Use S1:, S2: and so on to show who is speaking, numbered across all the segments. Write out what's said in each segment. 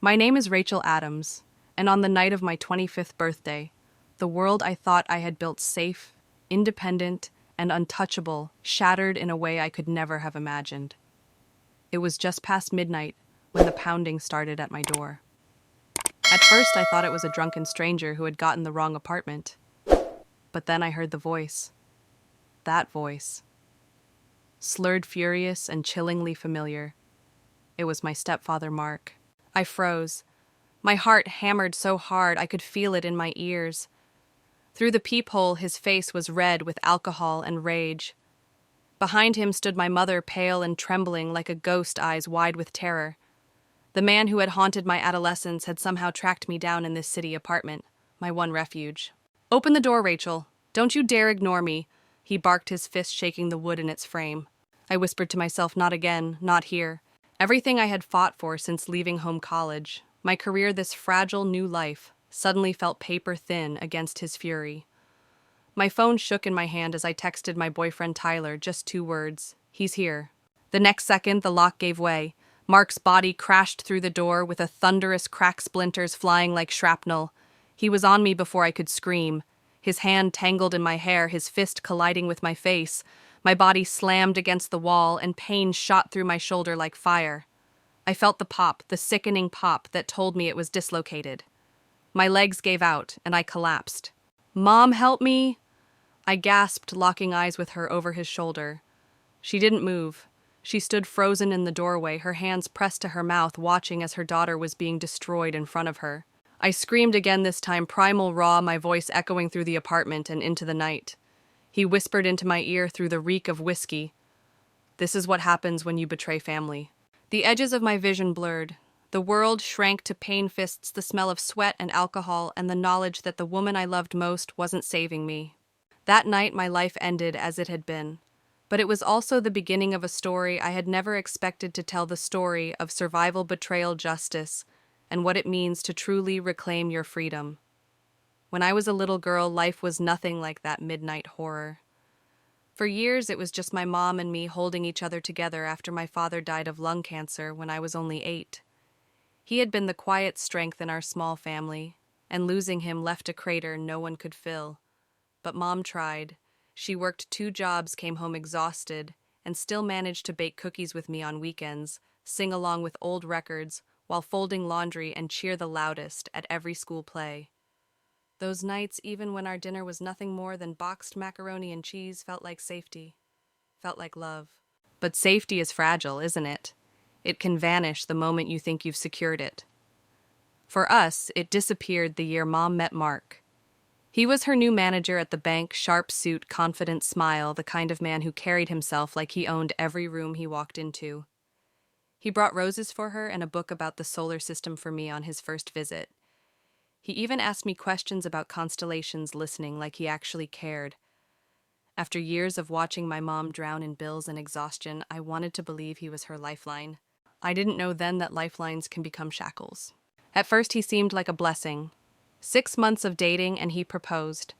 S1: My name is Rachel Adams, and on the night of my 25th birthday, the world I thought I had built safe, independent, and untouchable shattered in a way I could never have imagined. It was just past midnight when the pounding started at my door. At first, I thought it was a drunken stranger who had gotten the wrong apartment. But then I heard the voice. That voice. Slurred, furious, and chillingly familiar. It was my stepfather, Mark. I froze. My heart hammered so hard I could feel it in my ears. Through the peephole, his face was red with alcohol and rage. Behind him stood my mother, pale and trembling like a ghost, eyes wide with terror. The man who had haunted my adolescence had somehow tracked me down in this city apartment, my one refuge. "Open the door, Rachel. Don't you dare ignore me," he barked, his fist shaking the wood in its frame. I whispered to myself, not again, not here. Everything I had fought for since leaving home college, my career, this fragile new life, suddenly felt paper thin against his fury. My phone shook in my hand as I texted my boyfriend Tyler, just 2 words: "He's here." The next second, the lock gave way. Mark's body crashed through the door with a thunderous crack, splinters flying like shrapnel. He was on me before I could scream. His hand tangled in my hair, his fist colliding with my face. My body slammed against the wall, and pain shot through my shoulder like fire. I felt the pop, the sickening pop that told me it was dislocated. My legs gave out, and I collapsed. "Mom, help me!" I gasped, locking eyes with her over his shoulder. She didn't move. She stood frozen in the doorway, her hands pressed to her mouth, watching as her daughter was being destroyed in front of her. I screamed again, this time primal, raw, my voice echoing through the apartment and into the night. He whispered into my ear through the reek of whiskey, "This is what happens when you betray family." The edges of my vision blurred. The world shrank to pain fists, the smell of sweat and alcohol, and the knowledge that the woman I loved most wasn't saving me. That night, my life ended as it had been. But it was also the beginning of a story I had never expected to tell, the story of survival, betrayal, justice, and what it means to truly reclaim your freedom. When I was a little girl, life was nothing like that midnight horror. For years, it was just my mom and me holding each other together after my father died of lung cancer when I was only 8. He had been the quiet strength in our small family, and losing him left a crater no one could fill. But Mom tried. She worked 2 jobs, came home exhausted, and still managed to bake cookies with me on weekends, sing along with old records, while folding laundry, and cheer the loudest at every school play. Those nights, even when our dinner was nothing more than boxed macaroni and cheese, felt like safety, felt like love. But safety is fragile, isn't it? It can vanish the moment you think you've secured it. For us, it disappeared the year Mom met Mark. He was her new manager at the bank, sharp suit, confident smile, the kind of man who carried himself like he owned every room he walked into. He brought roses for her and a book about the solar system for me on his first visit. He even asked me questions about constellations, listening like he actually cared. After years of watching my mom drown in bills and exhaustion, I wanted to believe he was her lifeline. I didn't know then that lifelines can become shackles. At first, he seemed like a blessing. 6 months of dating and he proposed.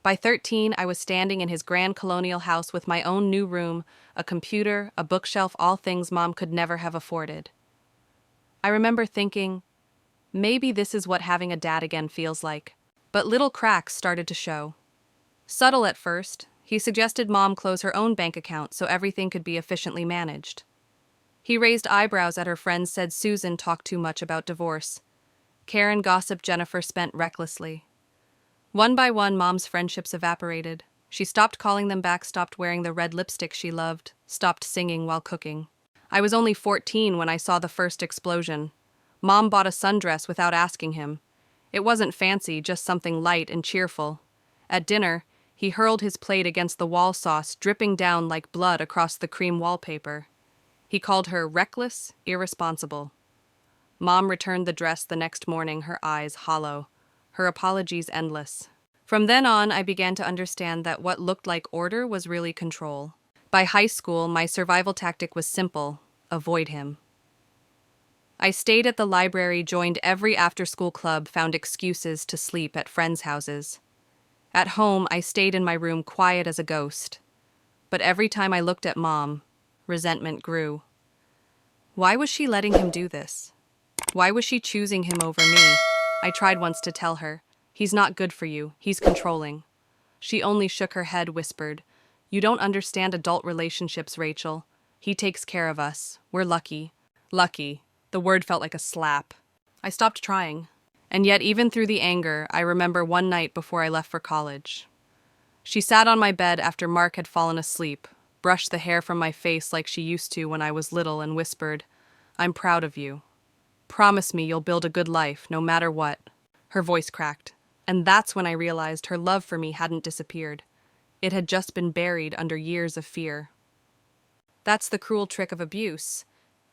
S1: By 13, I was standing in his grand colonial house with my own new room, a computer, a bookshelf, all things Mom could never have afforded. I remember thinking, maybe this is what having a dad again feels like. But little cracks started to show. Subtle at first, he suggested Mom close her own bank account so everything could be efficiently managed. He raised eyebrows at her friends, said Susan talked too much about divorce. Karen gossiped Jennifer spent recklessly. One by one, Mom's friendships evaporated. She stopped calling them back, stopped wearing the red lipstick she loved, stopped singing while cooking. I was only 14 when I saw the first explosion. Mom bought a sundress without asking him. It wasn't fancy, just something light and cheerful. At dinner, he hurled his plate against the wall, sauce dripping down like blood across the cream wallpaper. He called her reckless, irresponsible. Mom returned the dress the next morning, her eyes hollow, her apologies endless. From then on, I began to understand that what looked like order was really control. By high school, my survival tactic was simple: avoid him. I stayed at the library, joined every after-school club, found excuses to sleep at friends' houses. At home, I stayed in my room, quiet as a ghost. But every time I looked at Mom, resentment grew. Why was she letting him do this? Why was she choosing him over me? I tried once to tell her. He's not good for you. He's controlling. She only shook her head, whispered, "You don't understand adult relationships, Rachel. He takes care of us. We're lucky." Lucky. The word felt like a slap. I stopped trying. And yet, even through the anger, I remember one night before I left for college. She sat on my bed after Mark had fallen asleep, brushed the hair from my face like she used to when I was little, and whispered, "I'm proud of you. Promise me you'll build a good life, no matter what." Her voice cracked, and that's when I realized her love for me hadn't disappeared. It had just been buried under years of fear. That's the cruel trick of abuse.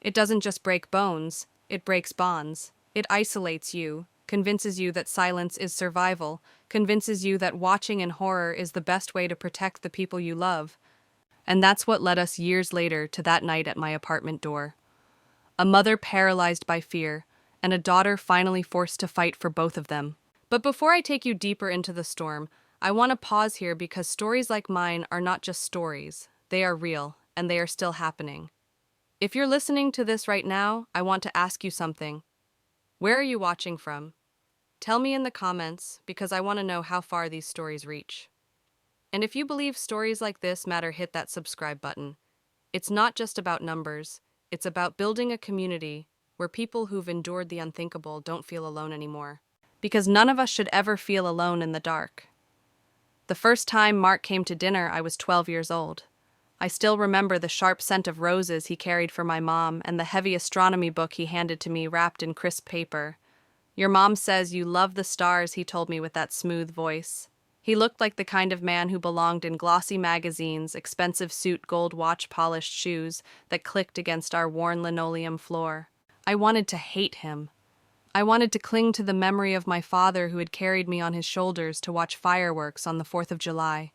S1: It doesn't just break bones, it breaks bonds. It isolates you, convinces you that silence is survival, convinces you that watching in horror is the best way to protect the people you love. And that's what led us years later to that night at my apartment door. A mother paralyzed by fear, and a daughter finally forced to fight for both of them. But before I take you deeper into the storm, I want to pause here because stories like mine are not just stories. They are real, and they are still happening. If you're listening to this right now, I want to ask you something. Where are you watching from? Tell me in the comments, because I want to know how far these stories reach. And if you believe stories like this matter, hit that subscribe button. It's not just about numbers, it's about building a community where people who've endured the unthinkable don't feel alone anymore. Because none of us should ever feel alone in the dark. The first time Mark came to dinner, I was 12 years old. I still remember the sharp scent of roses he carried for my mom and the heavy astronomy book he handed to me wrapped in crisp paper. "Your mom says you love the stars," he told me with that smooth voice. He looked like the kind of man who belonged in glossy magazines, expensive suit, gold watch, polished shoes that clicked against our worn linoleum floor. I wanted to hate him. I wanted to cling to the memory of my father who had carried me on his shoulders to watch fireworks on the 4th of July.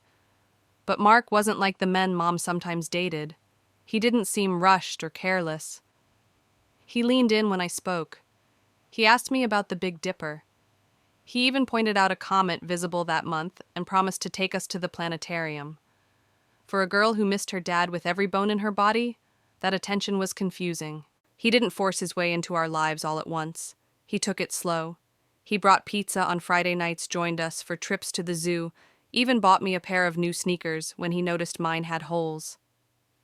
S1: But Mark wasn't like the men Mom sometimes dated. He didn't seem rushed or careless. He leaned in when I spoke. He asked me about the Big Dipper. He even pointed out a comet visible that month and promised to take us to the planetarium. For a girl who missed her dad with every bone in her body, that attention was confusing. He didn't force his way into our lives all at once. He took it slow. He brought pizza on Friday nights, joined us for trips to the zoo, even bought me a pair of new sneakers when he noticed mine had holes.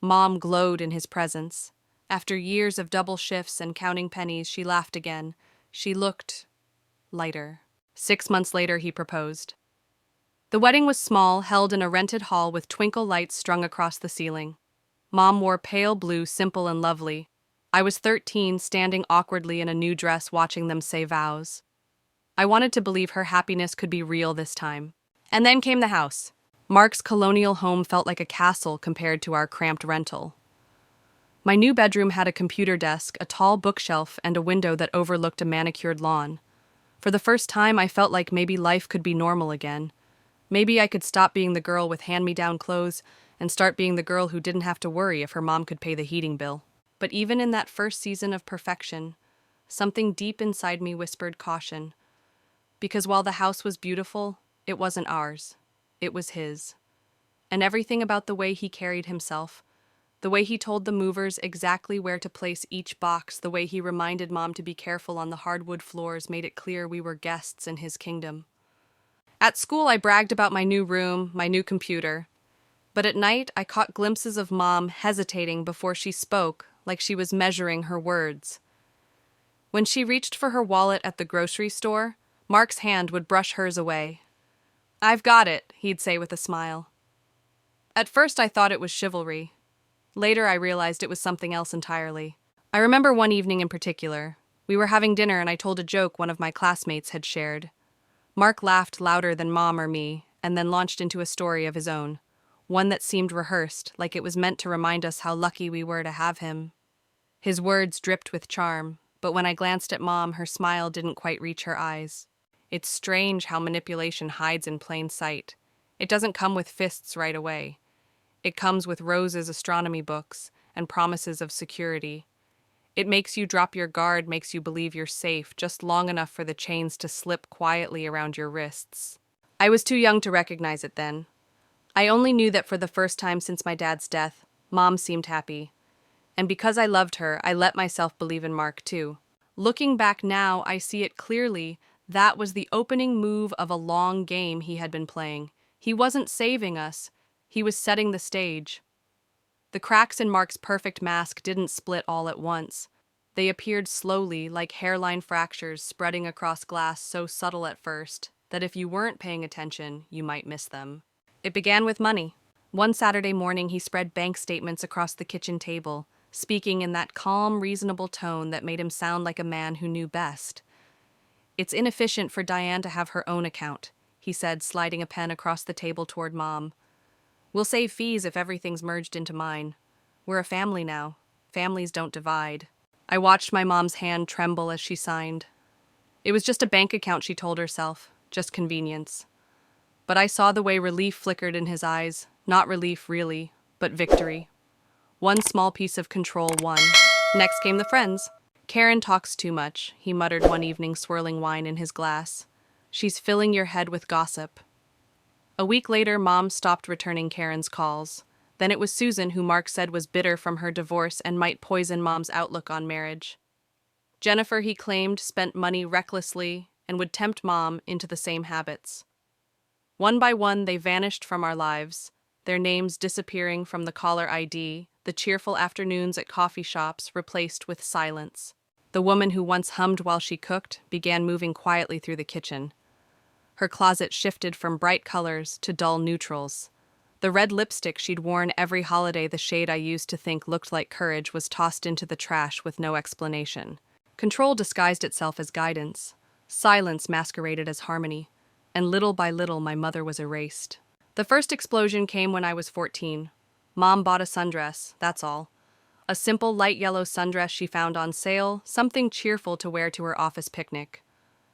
S1: Mom glowed in his presence. After years of double shifts and counting pennies, she laughed again. She looked lighter. 6 months later, he proposed. The wedding was small, held in a rented hall with twinkle lights strung across the ceiling. Mom wore pale blue, simple and lovely. I was 13, standing awkwardly in a new dress watching them say vows. I wanted to believe her happiness could be real this time. And then came the house. Mark's colonial home felt like a castle compared to our cramped rental. My new bedroom had a computer desk, a tall bookshelf, and a window that overlooked a manicured lawn. For the first time, I felt like maybe life could be normal again. Maybe I could stop being the girl with hand-me-down clothes and start being the girl who didn't have to worry if her mom could pay the heating bill. But even in that first season of perfection, something deep inside me whispered caution. Because while the house was beautiful, it wasn't ours. It was his. And everything about the way he carried himself, the way he told the movers exactly where to place each box, the way he reminded Mom to be careful on the hardwood floors made it clear we were guests in his kingdom. At school, I bragged about my new room, my new computer. But at night, I caught glimpses of Mom hesitating before she spoke, like she was measuring her words. When she reached for her wallet at the grocery store, Mark's hand would brush hers away. "I've got it," he'd say with a smile. At first, I thought it was chivalry. Later, I realized it was something else entirely. I remember one evening in particular. We were having dinner and I told a joke one of my classmates had shared. Mark laughed louder than Mom or me, and then launched into a story of his own. One that seemed rehearsed, like it was meant to remind us how lucky we were to have him. His words dripped with charm, but when I glanced at Mom, her smile didn't quite reach her eyes. It's strange how manipulation hides in plain sight. It doesn't come with fists right away. It comes with Rose's astronomy books and promises of security. It makes you drop your guard, makes you believe you're safe, just long enough for the chains to slip quietly around your wrists. I was too young to recognize it then. I only knew that for the first time since my dad's death, Mom seemed happy. And because I loved her, I let myself believe in Mark too. Looking back now, I see it clearly. That was the opening move of a long game he had been playing. He wasn't saving us, he was setting the stage. The cracks in Mark's perfect mask didn't split all at once. They appeared slowly, like hairline fractures spreading across glass so subtle at first that if you weren't paying attention, you might miss them. It began with money. One Saturday morning, he spread bank statements across the kitchen table, speaking in that calm, reasonable tone that made him sound like a man who knew best. "It's inefficient for Diane to have her own account," he said, sliding a pen across the table toward Mom. "We'll save fees if everything's merged into mine. We're a family now. Families don't divide." I watched my mom's hand tremble as she signed. It was just a bank account, she told herself, just convenience. But I saw the way relief flickered in his eyes, not relief really, but victory. One small piece of control won. Next came the friends. "Karen talks too much," he muttered one evening, swirling wine in his glass. "She's filling your head with gossip." A week later, Mom stopped returning Karen's calls. Then it was Susan who Mark said was bitter from her divorce and might poison Mom's outlook on marriage. Jennifer, he claimed, spent money recklessly and would tempt Mom into the same habits. One by one, they vanished from our lives, their names disappearing from the caller ID, the cheerful afternoons at coffee shops replaced with silence. The woman who once hummed while she cooked began moving quietly through the kitchen. Her closet shifted from bright colors to dull neutrals. The red lipstick she'd worn every holiday, the shade I used to think looked like courage, was tossed into the trash with no explanation. Control disguised itself as guidance. Silence masqueraded as harmony. And little by little, my mother was erased. The first explosion came when I was 14. Mom bought a sundress, that's all. A simple light yellow sundress she found on sale, something cheerful to wear to her office picnic.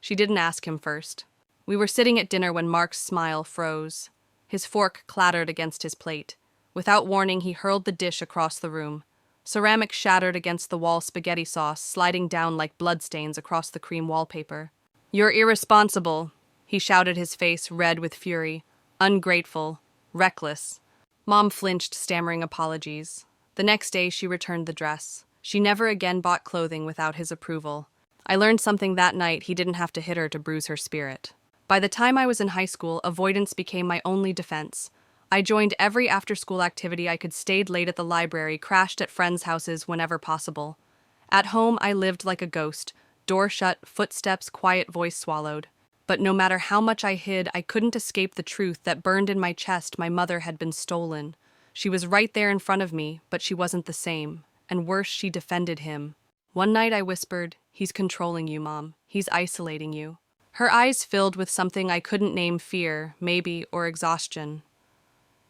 S1: She didn't ask him first. We were sitting at dinner when Mark's smile froze. His fork clattered against his plate. Without warning, he hurled the dish across the room. Ceramic shattered against the wall, spaghetti sauce sliding down like bloodstains across the cream wallpaper. "You're irresponsible," he shouted, his face red with fury. "Ungrateful. Reckless." Mom flinched, stammering apologies. The next day, she returned the dress. She never again bought clothing without his approval. I learned something that night: he didn't have to hit her to bruise her spirit. By the time I was in high school, avoidance became my only defense. I joined every after-school activity I could, stayed late at the library, crashed at friends' houses whenever possible. At home, I lived like a ghost, door shut, footsteps, quiet voice swallowed. But no matter how much I hid, I couldn't escape the truth that burned in my chest: my mother had been stolen. She was right there in front of me, but she wasn't the same. And worse, she defended him. One night I whispered, "He's controlling you, Mom. He's isolating you." Her eyes filled with something I couldn't name: fear, maybe, or exhaustion.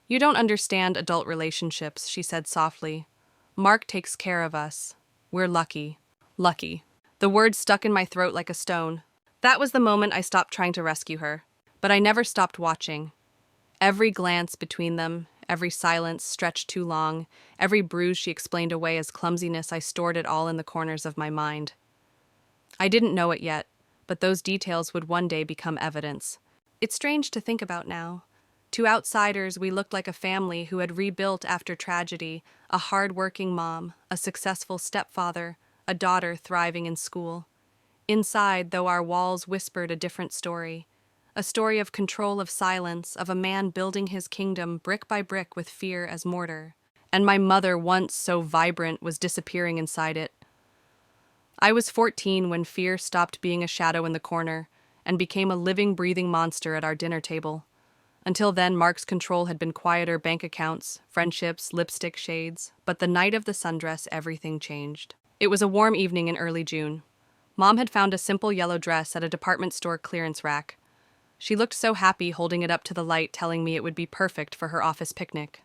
S1: "You don't understand adult relationships," she said softly. "Mark takes care of us. We're lucky." Lucky. The word stuck in my throat like a stone. That was the moment I stopped trying to rescue her. But I never stopped watching. Every glance between them, every silence stretched too long, every bruise she explained away as clumsiness, I stored it all in the corners of my mind. I didn't know it yet, but those details would one day become evidence. It's strange to think about now. To outsiders, we looked like a family who had rebuilt after tragedy: a hard-working mom, a successful stepfather, a daughter thriving in school. Inside, though, our walls whispered a different story. A story of control, of silence, of a man building his kingdom brick by brick with fear as mortar. And my mother, once so vibrant, was disappearing inside it. I was 14 when fear stopped being a shadow in the corner and became a living, breathing monster at our dinner table. Until then, Mark's control had been quieter: bank accounts, friendships, lipstick shades. But the night of the sundress, everything changed. It was a warm evening in early June. Mom had found a simple yellow dress at a department store clearance rack. She looked so happy, holding it up to the light, telling me it would be perfect for her office picnic.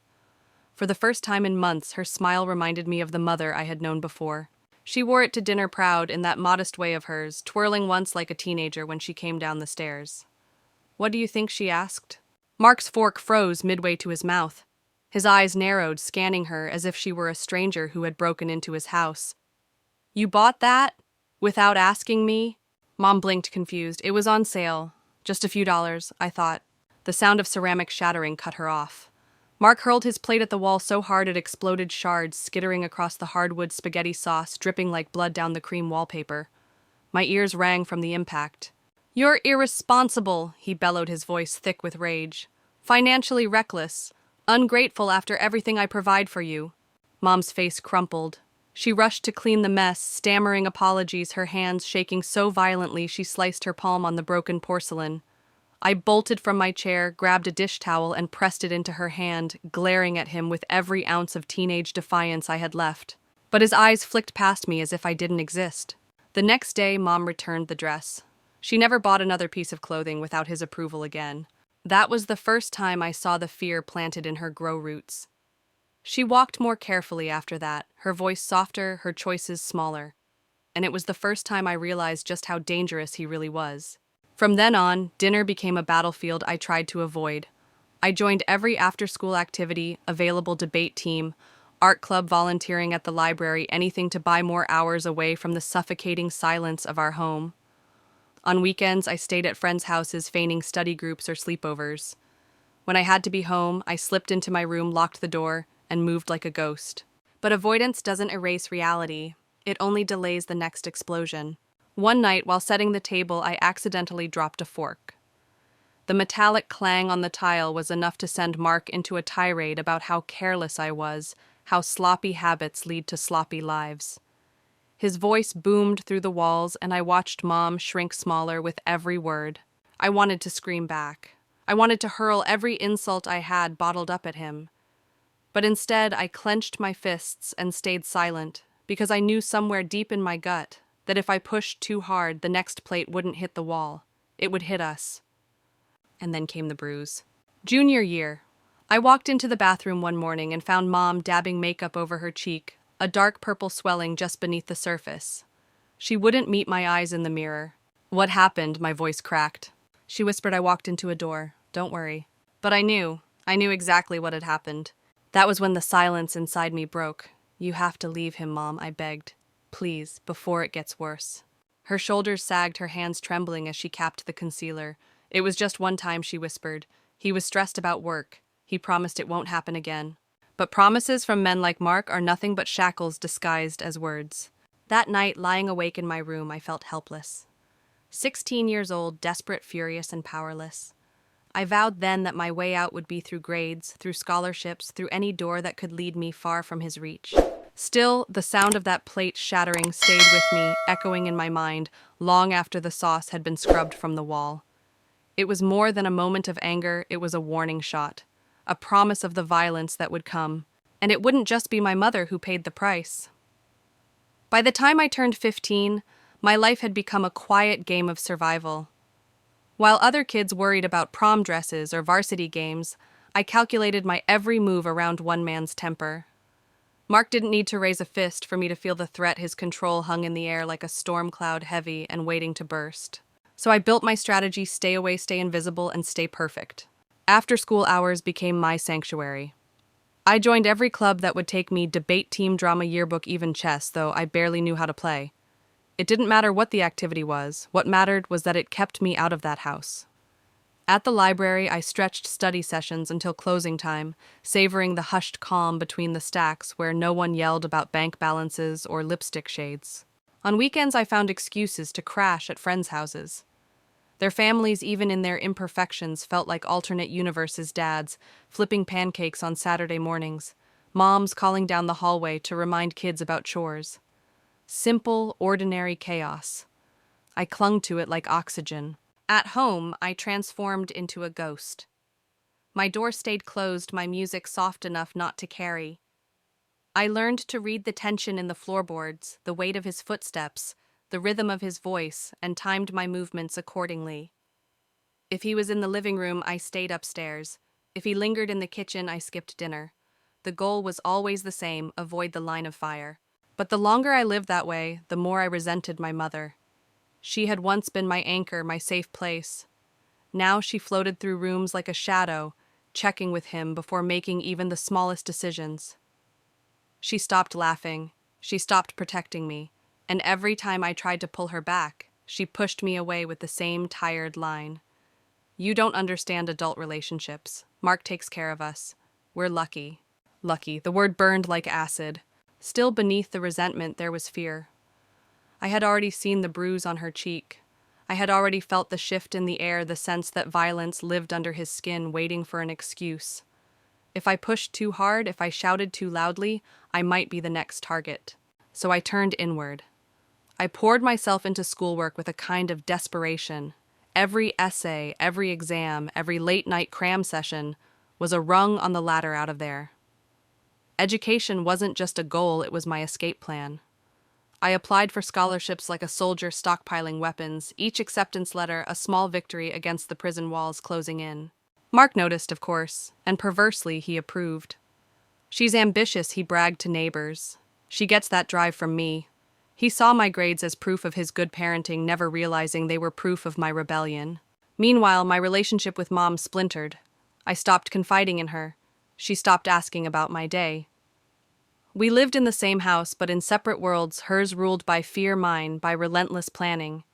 S1: For the first time in months, her smile reminded me of the mother I had known before. She wore it to dinner proud, in that modest way of hers, twirling once like a teenager when she came down the stairs. "What do you think?" she asked. Mark's fork froze midway to his mouth. His eyes narrowed, scanning her as if she were a stranger who had broken into his house. "You bought that? Without asking me?" Mom blinked, confused. "It was on sale. Just a few dollars," I thought. The sound of ceramic shattering cut her off. Mark hurled his plate at the wall so hard it exploded, shards skittering across the hardwood spaghetti sauce, dripping like blood down the cream wallpaper. My ears rang from the impact. "You're irresponsible," he bellowed, his voice thick with rage. "Financially reckless. Ungrateful after everything I provide for you." Mom's face crumpled. She rushed to clean the mess, stammering apologies, her hands shaking so violently she sliced her palm on the broken porcelain. I bolted from my chair, grabbed a dish towel, and pressed it into her hand, glaring at him with every ounce of teenage defiance I had left. But his eyes flicked past me as if I didn't exist. The next day, Mom returned the dress. She never bought another piece of clothing without his approval again. That was the first time I saw the fear planted in her grow roots. She walked more carefully after that, her voice softer, her choices smaller. And it was the first time I realized just how dangerous he really was. From then on, dinner became a battlefield I tried to avoid. I joined every after-school activity, available debate team, art club, volunteering at the library, anything to buy more hours away from the suffocating silence of our home. On weekends, I stayed at friends' houses, feigning study groups or sleepovers. When I had to be home, I slipped into my room, locked the door, and moved like a ghost. But avoidance doesn't erase reality. It only delays the next explosion. One night, while setting the table, I accidentally dropped a fork. The metallic clang on the tile was enough to send Mark into a tirade about how careless I was, how sloppy habits lead to sloppy lives. His voice boomed through the walls, and I watched Mom shrink smaller with every word. I wanted to scream back. I wanted to hurl every insult I had bottled up at him. But instead, I clenched my fists and stayed silent, because I knew somewhere deep in my gut that if I pushed too hard, the next plate wouldn't hit the wall. It would hit us. And then came the bruise. Junior year. I walked into the bathroom one morning and found Mom dabbing makeup over her cheek, a dark purple swelling just beneath the surface. She wouldn't meet my eyes in the mirror. "What happened?" My voice cracked. She whispered. I walked into a door. "Don't worry." But I knew exactly what had happened. That was when the silence inside me broke. "You have to leave him, Mom," I begged. "Please, before it gets worse." Her shoulders sagged, her hands trembling as she capped the concealer. "It was just one time," she whispered. "He was stressed about work. He promised it won't happen again." But promises from men like Mark are nothing but shackles disguised as words. That night, lying awake in my room, I felt helpless. 16 years old, desperate, furious, and powerless. I vowed then that my way out would be through grades, through scholarships, through any door that could lead me far from his reach. Still, the sound of that plate shattering stayed with me, echoing in my mind, long after the sauce had been scrubbed from the wall. It was more than a moment of anger, it was a warning shot, a promise of the violence that would come. And it wouldn't just be my mother who paid the price. By the time I turned 15, my life had become a quiet game of survival. While other kids worried about prom dresses or varsity games, I calculated my every move around one man's temper. Mark didn't need to raise a fist for me to feel the threat. His control hung in the air like a storm cloud, heavy and waiting to burst. So I built my strategy: stay away, stay invisible, and stay perfect. After-school hours became my sanctuary. I joined every club that would take me: debate team, drama, yearbook, even chess, though I barely knew how to play. It didn't matter what the activity was. What mattered was that it kept me out of that house. At the library, I stretched study sessions until closing time, savoring the hushed calm between the stacks where no one yelled about bank balances or lipstick shades. On weekends, I found excuses to crash at friends' houses. Their families, even in their imperfections, felt like alternate universes: dads flipping pancakes on Saturday mornings, moms calling down the hallway to remind kids about chores. Simple, ordinary chaos. I clung to it like oxygen. At home, I transformed into a ghost. My door stayed closed, my music soft enough not to carry. I learned to read the tension in the floorboards, the weight of his footsteps, the rhythm of his voice, and timed my movements accordingly. If he was in the living room, I stayed upstairs. If he lingered in the kitchen, I skipped dinner. The goal was always the same: avoid the line of fire. But the longer I lived that way, the more I resented my mother. She had once been my anchor, my safe place. Now she floated through rooms like a shadow, checking with him before making even the smallest decisions. She stopped laughing. She stopped protecting me. And every time I tried to pull her back, she pushed me away with the same tired line. "You don't understand adult relationships. Mark takes care of us. We're lucky." Lucky. The word burned like acid. Still beneath the resentment, there was fear. I had already seen the bruise on her cheek. I had already felt the shift in the air, the sense that violence lived under his skin, waiting for an excuse. If I pushed too hard, if I shouted too loudly, I might be the next target. So I turned inward. I poured myself into schoolwork with a kind of desperation. Every essay, every exam, every late-night cram session was a rung on the ladder out of there. Education wasn't just a goal, it was my escape plan. I applied for scholarships like a soldier stockpiling weapons, each acceptance letter a small victory against the prison walls closing in. Mark noticed, of course, and perversely he approved. She's ambitious, he bragged to neighbors. She gets that drive from me. He saw my grades as proof of his good parenting, never realizing they were proof of my rebellion. Meanwhile, my relationship with Mom splintered. I stopped confiding in her. She stopped asking about my day. We lived in the same house, but in separate worlds, hers ruled by fear, mine by relentless planning.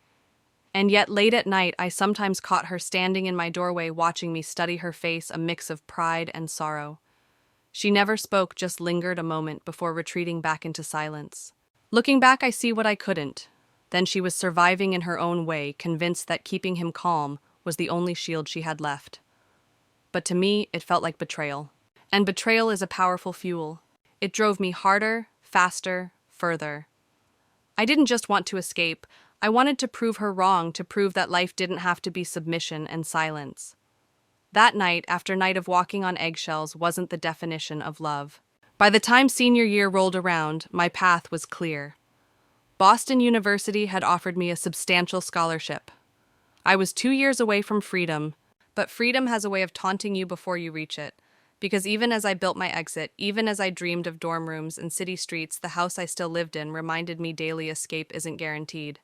S1: And yet late at night, I sometimes caught her standing in my doorway watching me study her face, a mix of pride and sorrow. She never spoke, just lingered a moment before retreating back into silence. Looking back, I see what I couldn't. Then she was surviving in her own way, convinced that keeping him calm was the only shield she had left. But to me, it felt like betrayal. And betrayal is a powerful fuel. It drove me harder, faster, further. I didn't just want to escape. I wanted to prove her wrong, to prove that life didn't have to be submission and silence. That night, after night of walking on eggshells, wasn't the definition of love. By the time senior year rolled around, my path was clear. Boston University had offered me a substantial scholarship. I was 2 years away from freedom, but freedom has a way of taunting you before you reach it. Because even as I built my exit, even as I dreamed of dorm rooms and city streets, the house I still lived in reminded me daily escape isn't guaranteed.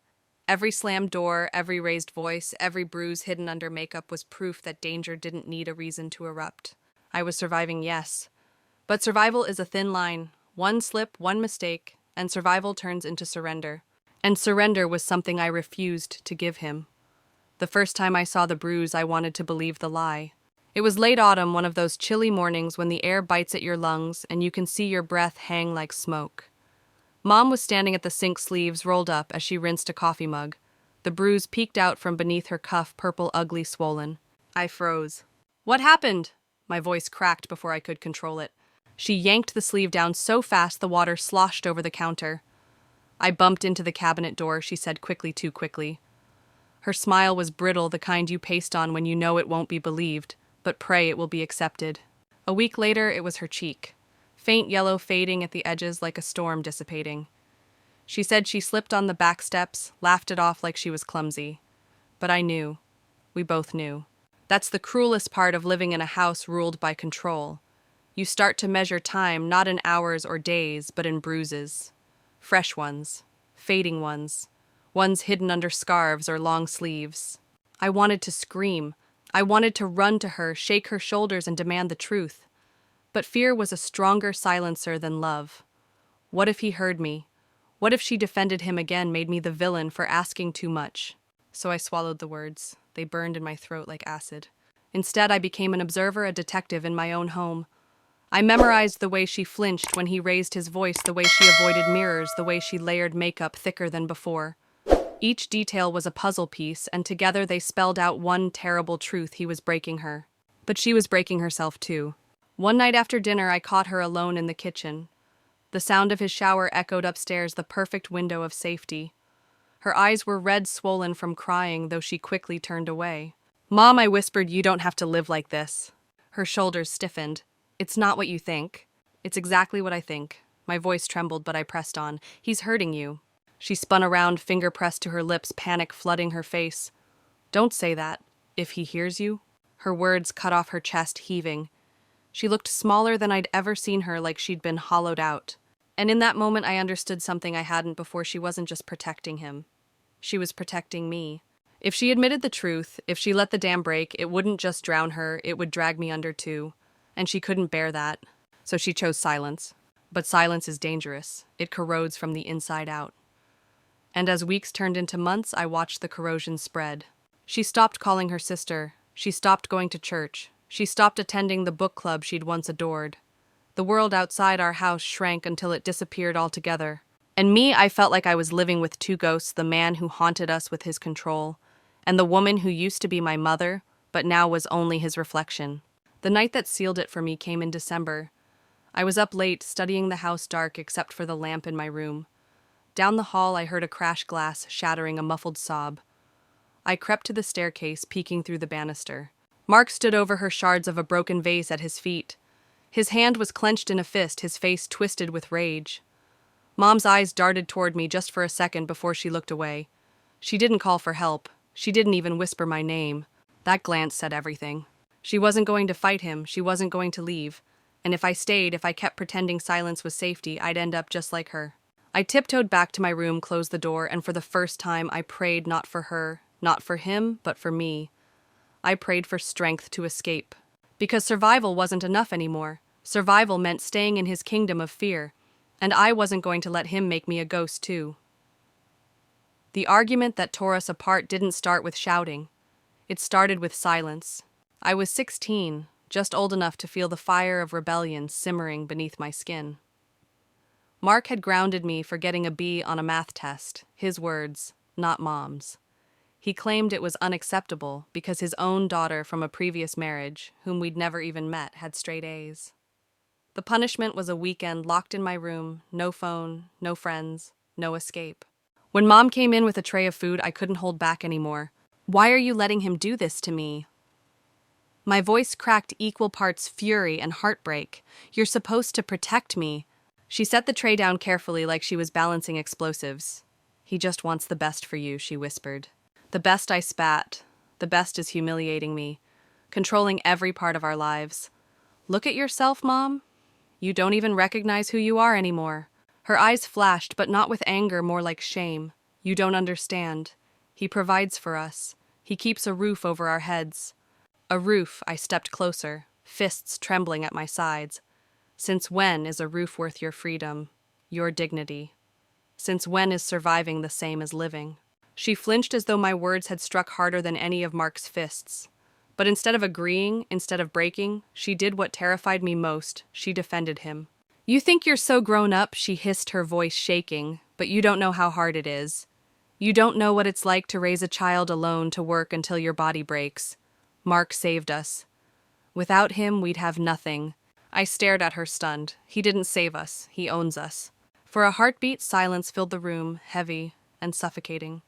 S1: Every slammed door, every raised voice, every bruise hidden under makeup was proof that danger didn't need a reason to erupt. I was surviving, yes. But survival is a thin line. One slip, one mistake, and survival turns into surrender. And surrender was something I refused to give him. The first time I saw the bruise, I wanted to believe the lie. It was late autumn, one of those chilly mornings when the air bites at your lungs and you can see your breath hang like smoke. Mom was standing at the sink, sleeves rolled up as she rinsed a coffee mug. The bruise peeked out from beneath her cuff, purple, ugly, swollen. I froze. "What happened?" My voice cracked before I could control it. She yanked the sleeve down so fast the water sloshed over the counter. "I bumped into the cabinet door," she said quickly, too quickly. Her smile was brittle, the kind you paste on when you know it won't be believed, but pray it will be accepted. A week later, it was her cheek. Faint yellow fading at the edges like a storm dissipating. She said she slipped on the back steps, laughed it off like she was clumsy. But I knew. We both knew. That's the cruelest part of living in a house ruled by control. You start to measure time not in hours or days, but in bruises. Fresh ones, fading ones, ones hidden under scarves or long sleeves. I wanted to scream. I wanted to run to her, shake her shoulders, and demand the truth. But fear was a stronger silencer than love. What if he heard me? What if she defended him again, made me the villain for asking too much? So I swallowed the words. They burned in my throat like acid. Instead, I became an observer, a detective in my own home. I memorized the way she flinched when he raised his voice, the way she avoided mirrors, the way she layered makeup thicker than before. Each detail was a puzzle piece, and together they spelled out one terrible truth: he was breaking her. But she was breaking herself too. One night after dinner, I caught her alone in the kitchen. The sound of his shower echoed upstairs, the perfect window of safety. Her eyes were red, swollen from crying, though she quickly turned away. "Mom," I whispered, "you don't have to live like this." Her shoulders stiffened. "It's not what you think." "It's exactly what I think." My voice trembled, but I pressed on. "He's hurting you." She spun around, finger pressed to her lips, panic flooding her face. "Don't say that. If he hears you?" Her words cut off, her chest heaving. She looked smaller than I'd ever seen her, like she'd been hollowed out. And in that moment I understood something I hadn't before. She wasn't just protecting him. She was protecting me. If she admitted the truth, if she let the dam break, it wouldn't just drown her, it would drag me under too. And she couldn't bear that. So she chose silence. But silence is dangerous. It corrodes from the inside out. And as weeks turned into months, I watched the corrosion spread. She stopped calling her sister. She stopped going to church. She stopped attending the book club she'd once adored. The world outside our house shrank until it disappeared altogether. And me, I felt like I was living with two ghosts, the man who haunted us with his control, and the woman who used to be my mother, but now was only his reflection. The night that sealed it for me came in December. I was up late, studying the house dark except for the lamp in my room. Down the hall, I heard a crash glass shattering, a muffled sob. I crept to the staircase, peeking through the banister. Mark stood over her, shards of a broken vase at his feet. His hand was clenched in a fist, his face twisted with rage. Mom's eyes darted toward me just for a second before she looked away. She didn't call for help. She didn't even whisper my name. That glance said everything. She wasn't going to fight him, she wasn't going to leave. And if I stayed, if I kept pretending silence was safety, I'd end up just like her. I tiptoed back to my room, closed the door, and for the first time I prayed not for her, not for him, but for me. I prayed for strength to escape. Because survival wasn't enough anymore. Survival meant staying in his kingdom of fear. And I wasn't going to let him make me a ghost too. The argument that tore us apart didn't start with shouting. It started with silence. I was 16, just old enough to feel the fire of rebellion simmering beneath my skin. Mark had grounded me for getting a B on a math test, his words, not Mom's. He claimed it was unacceptable because his own daughter from a previous marriage, whom we'd never even met, had straight A's. The punishment was a weekend locked in my room, no phone, no friends, no escape. When Mom came in with a tray of food, I couldn't hold back anymore. "Why are you letting him do this to me?" My voice cracked, equal parts fury and heartbreak. "You're supposed to protect me." She set the tray down carefully like she was balancing explosives. "He just wants the best for you," she whispered. The best, I spat. The best is humiliating me, controlling every part of our lives. "Look at yourself, Mom. You don't even recognize who you are anymore." Her eyes flashed, but not with anger, more like shame. "You don't understand. He provides for us. He keeps a roof over our heads." A roof. I stepped closer, fists trembling at my sides. Since when is a roof worth your freedom, your dignity? Since when is surviving the same as living? She flinched as though my words had struck harder than any of Mark's fists. But instead of agreeing, instead of breaking, she did what terrified me most. She defended him. "You think you're so grown up," she hissed, her voice shaking, "but you don't know how hard it is. You don't know what it's like to raise a child alone, to work until your body breaks. Mark saved us. Without him, we'd have nothing." I stared at her, stunned. He didn't save us. He owns us. For a heartbeat, silence filled the room, heavy and suffocating.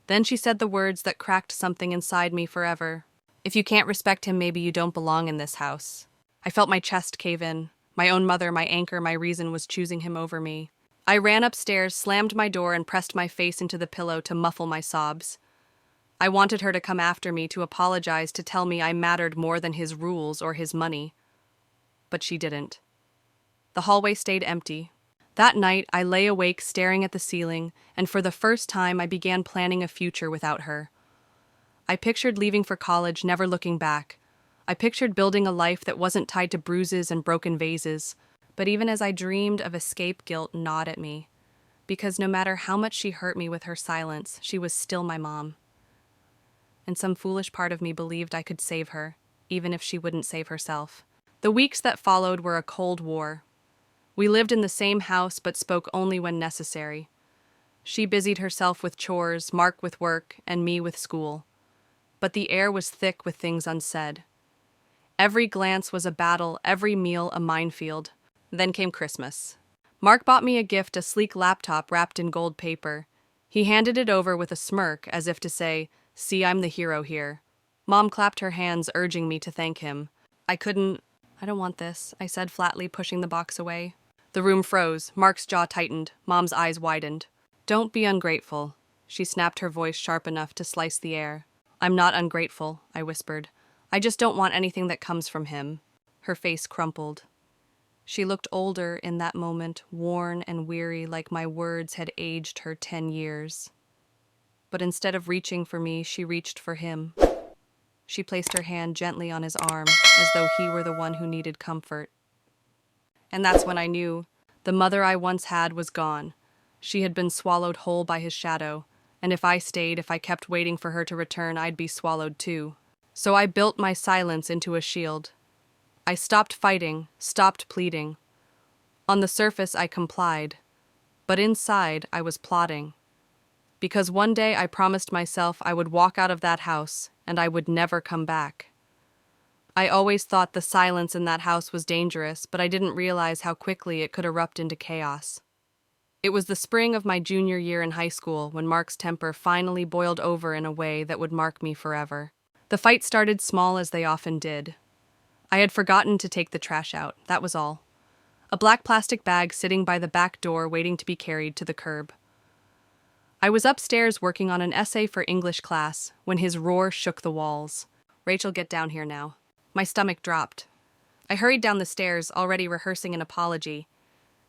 S1: Then she said the words that cracked something inside me forever. "If you can't respect him, maybe you don't belong in this house." I felt my chest cave in. My own mother, my anchor, my reason was choosing him over me. I ran upstairs, slammed my door, and pressed my face into the pillow to muffle my sobs. I wanted her to come after me, to apologize, to tell me I mattered more than his rules or his money. But she didn't. The hallway stayed empty. That night, I lay awake staring at the ceiling, and for the first time I began planning a future without her. I pictured leaving for college, never looking back. I pictured building a life that wasn't tied to bruises and broken vases. But even as I dreamed of escape, guilt gnawed at me. Because no matter how much she hurt me with her silence, she was still my mom. And some foolish part of me believed I could save her, even if she wouldn't save herself. The weeks that followed were a cold war. We lived in the same house but spoke only when necessary. She busied herself with chores, Mark with work, and me with school. But the air was thick with things unsaid. Every glance was a battle, every meal a minefield. Then came Christmas. Mark bought me a gift, a sleek laptop wrapped in gold paper. He handed it over with a smirk, as if to say, "See, I'm the hero here." Mom clapped her hands, urging me to thank him. I don't want this, I said flatly, pushing the box away. The room froze. Mark's jaw tightened. Mom's eyes widened. "Don't be ungrateful." She snapped, her voice sharp enough to slice the air. "I'm not ungrateful," I whispered. "I just don't want anything that comes from him." Her face crumpled. She looked older in that moment, worn and weary, like my words had aged her 10 years. But instead of reaching for me, she reached for him. She placed her hand gently on his arm, as though he were the one who needed comfort. And that's when I knew. The mother I once had was gone. She had been swallowed whole by his shadow, and if I stayed, if I kept waiting for her to return, I'd be swallowed too. So I built my silence into a shield. I stopped fighting, stopped pleading. On the surface, I complied. But inside, I was plotting. Because one day I promised myself I would walk out of that house, and I would never come back. I always thought the silence in that house was dangerous, but I didn't realize how quickly it could erupt into chaos. It was the spring of my junior year in high school when Mark's temper finally boiled over in a way that would mark me forever. The fight started small as they often did. I had forgotten to take the trash out, that was all. A black plastic bag sitting by the back door waiting to be carried to the curb. I was upstairs working on an essay for English class when his roar shook the walls. "Rachel, get down here now." My stomach dropped. I hurried down the stairs, already rehearsing an apology.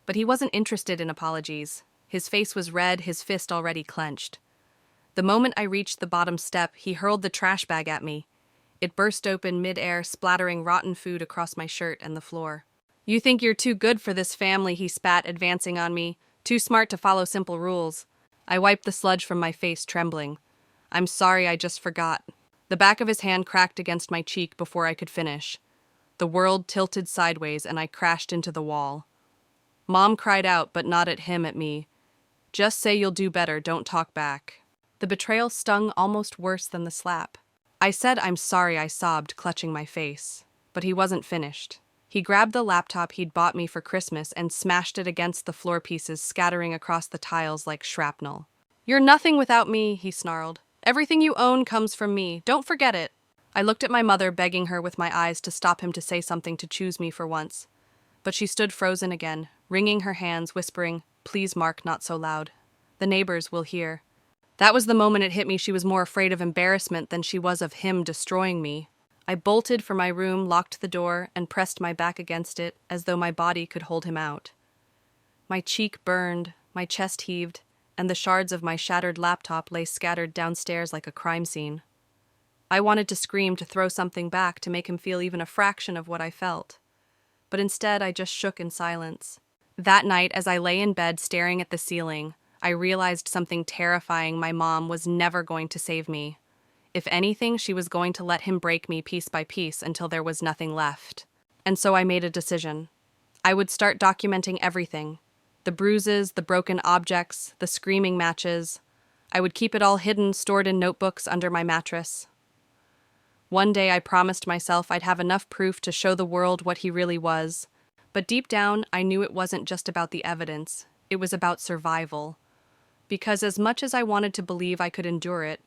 S1: But he wasn't interested in apologies. His face was red, his fist already clenched. The moment I reached the bottom step, he hurled the trash bag at me. It burst open mid-air, splattering rotten food across my shirt and the floor. "You think you're too good for this family," he spat, advancing on me. "Too smart to follow simple rules." I wiped the sludge from my face, trembling. "I'm sorry, I just forgot." The back of his hand cracked against my cheek before I could finish. The world tilted sideways and I crashed into the wall. Mom cried out, but not at him, at me. "Just say you'll do better, don't talk back." The betrayal stung almost worse than the slap. I said I'm sorry, I sobbed, clutching my face. But he wasn't finished. He grabbed the laptop he'd bought me for Christmas and smashed it against the floor pieces, scattering across the tiles like shrapnel. "You're nothing without me," he snarled. "Everything you own comes from me. Don't forget it." I looked at my mother, begging her with my eyes to stop him to say something to choose me for once. But she stood frozen again, wringing her hands, whispering, "Please, Mark, not so loud. The neighbors will hear." That was the moment it hit me she was more afraid of embarrassment than she was of him destroying me. I bolted for my room, locked the door, and pressed my back against it as though my body could hold him out. My cheek burned, my chest heaved, and the shards of my shattered laptop lay scattered downstairs like a crime scene. I wanted to scream, to throw something back, to make him feel even a fraction of what I felt. But instead, I just shook in silence. That night, as I lay in bed staring at the ceiling, I realized something terrifying: my mom was never going to save me. If anything, she was going to let him break me piece by piece until there was nothing left. And so I made a decision. I would start documenting everything. The bruises, the broken objects, the screaming matches. I would keep it all hidden, stored in notebooks under my mattress. One day I promised myself I'd have enough proof to show the world what he really was. But deep down, I knew it wasn't just about the evidence. It was about survival. Because as much as I wanted to believe I could endure it,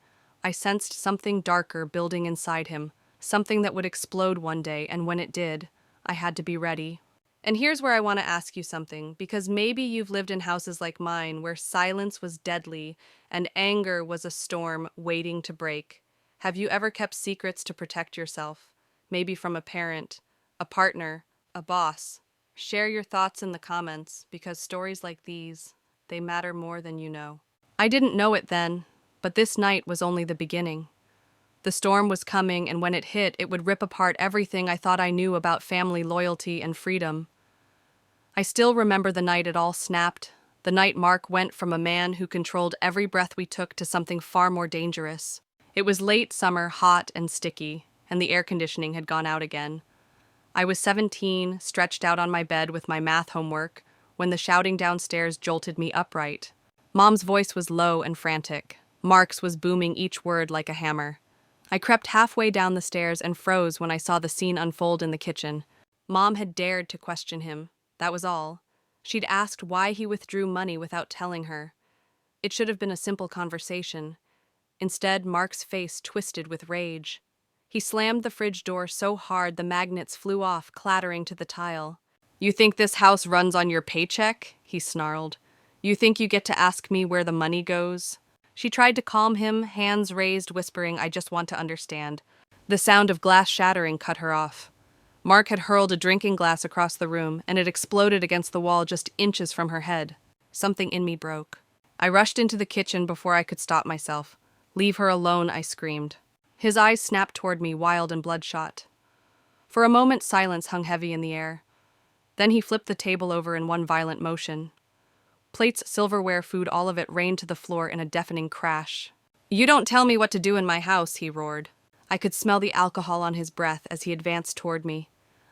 S1: I sensed something darker building inside him, something that would explode one day, and when it did, I had to be ready. And here's where I want to ask you something, because maybe you've lived in houses like mine where silence was deadly and anger was a storm waiting to break. Have you ever kept secrets to protect yourself? Maybe from a parent, a partner, a boss? Share your thoughts in the comments, because stories like these, they matter more than you know. I didn't know it then, but this night was only the beginning. The storm was coming, and when it hit, it would rip apart everything I thought I knew about family loyalty and freedom. I still remember the night it all snapped, the night Mark went from a man who controlled every breath we took to something far more dangerous. It was late summer, hot and sticky, and the air conditioning had gone out again. I was 17, stretched out on my bed with my math homework, when the shouting downstairs jolted me upright. Mom's voice was low and frantic. Mark's was booming each word like a hammer. I crept halfway down the stairs and froze when I saw the scene unfold in the kitchen. Mom had dared to question him. That was all. She'd asked why he withdrew money without telling her. It should have been a simple conversation. Instead, Mark's face twisted with rage. He slammed the fridge door so hard the magnets flew off, clattering to the tile. "You think this house runs on your paycheck?" he snarled. "You think you get to ask me where the money goes?" She tried to calm him, hands raised, whispering, "I just want to understand." The sound of glass shattering cut her off. Mark had hurled a drinking glass across the room, and it exploded against the wall just inches from her head. Something in me broke. I rushed into the kitchen before I could stop myself. "Leave her alone," I screamed. His eyes snapped toward me, wild and bloodshot. For a moment, silence hung heavy in the air. Then he flipped the table over in one violent motion. Plates, silverware, food, all of it rained to the floor in a deafening crash. "You don't tell me what to do in my house," he roared. I could smell the alcohol on his breath as he advanced toward me.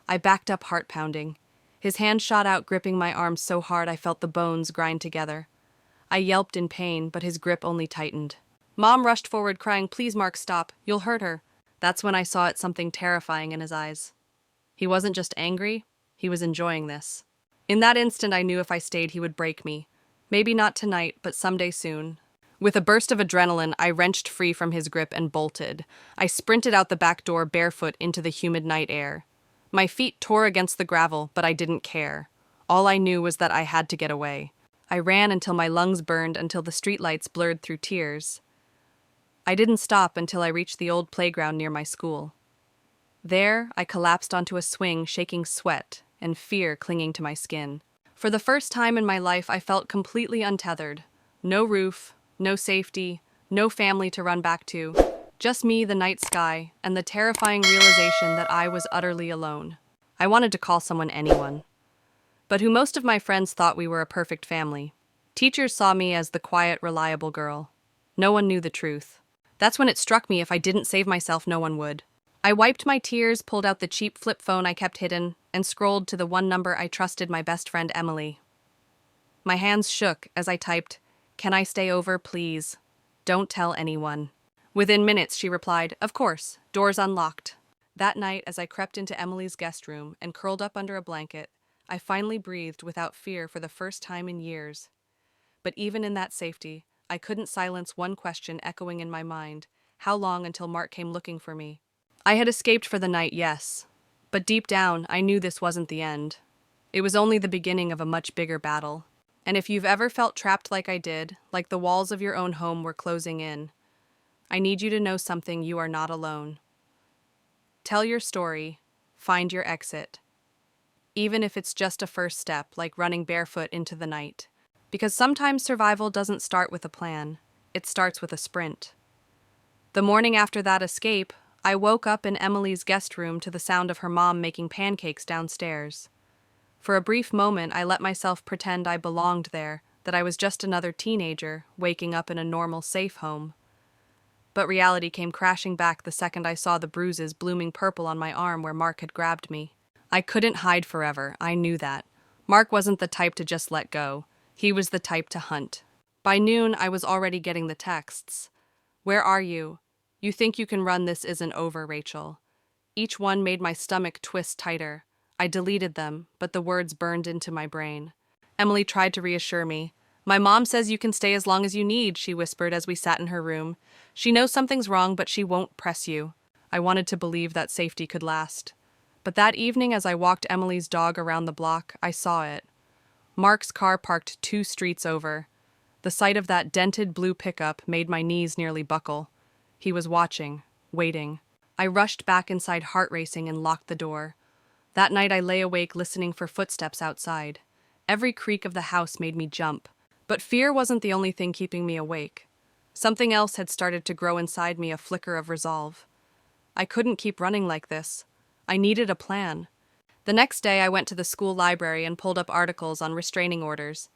S1: I backed up, heart pounding. His hand shot out, gripping my arm so hard I felt the bones grind together. I yelped in pain, but his grip only tightened. Mom rushed forward, crying, "Please, Mark, stop. You'll hurt her." That's when I saw something terrifying in his eyes. He wasn't just angry, he was enjoying this. In that instant, I knew if I stayed, he would break me. Maybe not tonight, but someday soon. With a burst of adrenaline, I wrenched free from his grip and bolted. I sprinted out the back door barefoot into the humid night air. My feet tore against the gravel, but I didn't care. All I knew was that I had to get away. I ran until my lungs burned, until the streetlights blurred through tears. I didn't stop until I reached the old playground near my school. There, I collapsed onto a swing, shaking sweat and fear clinging to my skin. For the first time in my life, I felt completely untethered. No roof, no safety, no family to run back to. Just me, the night sky, and the terrifying realization that I was utterly alone. I wanted to call someone, anyone. But who most of my friends thought we were a perfect family. Teachers saw me as the quiet, reliable girl. No one knew the truth. That's when it struck me, if I didn't save myself, no one would. I wiped my tears, pulled out the cheap flip phone I kept hidden, and scrolled to the one number I trusted, my best friend Emily. My hands shook as I typed, "Can I stay over, please? Don't tell anyone." Within minutes, she replied, "Of course, doors unlocked." That night, as I crept into Emily's guest room and curled up under a blanket, I finally breathed without fear for the first time in years. But even in that safety, I couldn't silence one question echoing in my mind: how long until Mark came looking for me? I had escaped for the night, yes, but deep down, I knew this wasn't the end. It was only the beginning of a much bigger battle. And if you've ever felt trapped like I did, like the walls of your own home were closing in, I need you to know something: you are not alone. Tell your story, find your exit. Even if it's just a first step, like running barefoot into the night. Because sometimes survival doesn't start with a plan, it starts with a sprint. The morning after that escape, I woke up in Emily's guest room to the sound of her mom making pancakes downstairs. For a brief moment, I let myself pretend I belonged there, that I was just another teenager, waking up in a normal, safe home. But reality came crashing back the second I saw the bruises blooming purple on my arm where Mark had grabbed me. I couldn't hide forever, I knew that. Mark wasn't the type to just let go. He was the type to hunt. By noon, I was already getting the texts. "Where are you? You think you can run? This isn't over, Rachel." Each one made my stomach twist tighter. I deleted them, but the words burned into my brain. Emily tried to reassure me. "My mom says you can stay as long as you need," she whispered as we sat in her room. "She knows something's wrong, but she won't press you." I wanted to believe that safety could last. But that evening, as I walked Emily's dog around the block, I saw it. Mark's car parked 2 streets over. The sight of that dented blue pickup made my knees nearly buckle. He was watching, waiting. I rushed back inside, heart racing, and locked the door. That night I lay awake listening for footsteps outside. Every creak of the house made me jump. But fear wasn't the only thing keeping me awake. Something else had started to grow inside me, a flicker of resolve. I couldn't keep running like this. I needed a plan. The next day I went to the school library and pulled up articles on restraining orders.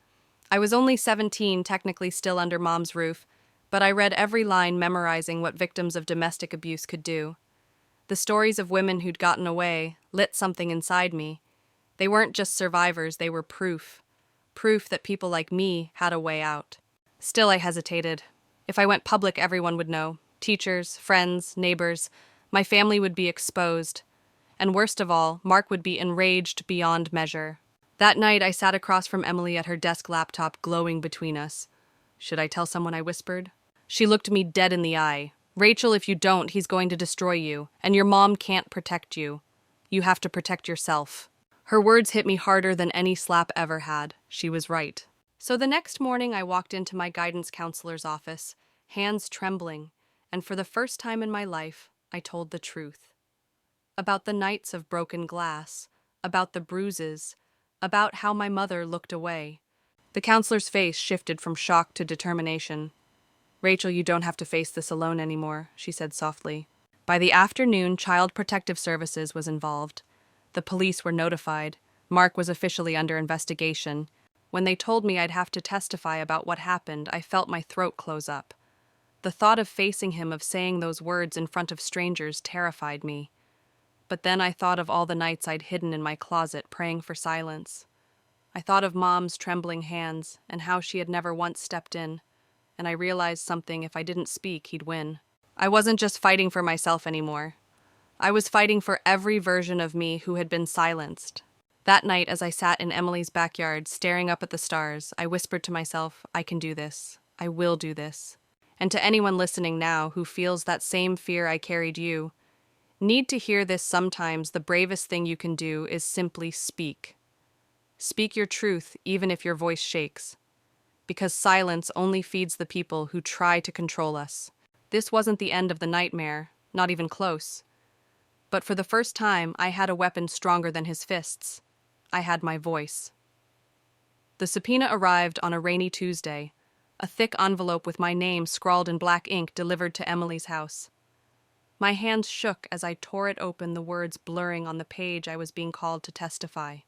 S1: I was only 17, technically still under Mom's roof, but I read every line, memorizing what victims of domestic abuse could do. The stories of women who'd gotten away lit something inside me. They weren't just survivors, they were proof. Proof that people like me had a way out. Still, I hesitated. If I went public, everyone would know. Teachers, friends, neighbors. My family would be exposed. And worst of all, Mark would be enraged beyond measure. That night, I sat across from Emily at her desk, laptop glowing between us. "Should I tell someone?" I whispered. She looked me dead in the eye. "Rachel, if you don't, he's going to destroy you, and your mom can't protect you. You have to protect yourself." Her words hit me harder than any slap ever had. She was right. So the next morning, I walked into my guidance counselor's office, hands trembling, and for the first time in my life, I told the truth. About the nights of broken glass, about the bruises, about how my mother looked away. The counselor's face shifted from shock to determination. "Rachel, you don't have to face this alone anymore," she said softly. By the afternoon, Child Protective Services was involved. The police were notified. Mark was officially under investigation. When they told me I'd have to testify about what happened, I felt my throat close up. The thought of facing him, of saying those words in front of strangers, terrified me. But then I thought of all the nights I'd hidden in my closet, praying for silence. I thought of Mom's trembling hands and how she had never once stepped in, and I realized something: if I didn't speak, he'd win. I wasn't just fighting for myself anymore. I was fighting for every version of me who had been silenced. That night, as I sat in Emily's backyard, staring up at the stars, I whispered to myself, I can do this. I will do this. And to anyone listening now who feels that same fear I carried, you need to hear this sometimes. The bravest thing you can do is simply speak. Speak your truth, even if your voice shakes. Because silence only feeds the people who try to control us. This wasn't the end of the nightmare, not even close. But for the first time, I had a weapon stronger than his fists. I had my voice. The subpoena arrived on a rainy Tuesday, a thick envelope with my name scrawled in black ink delivered to Emily's house. My hands shook as I tore it open, the words blurring on the page I was being called to testify.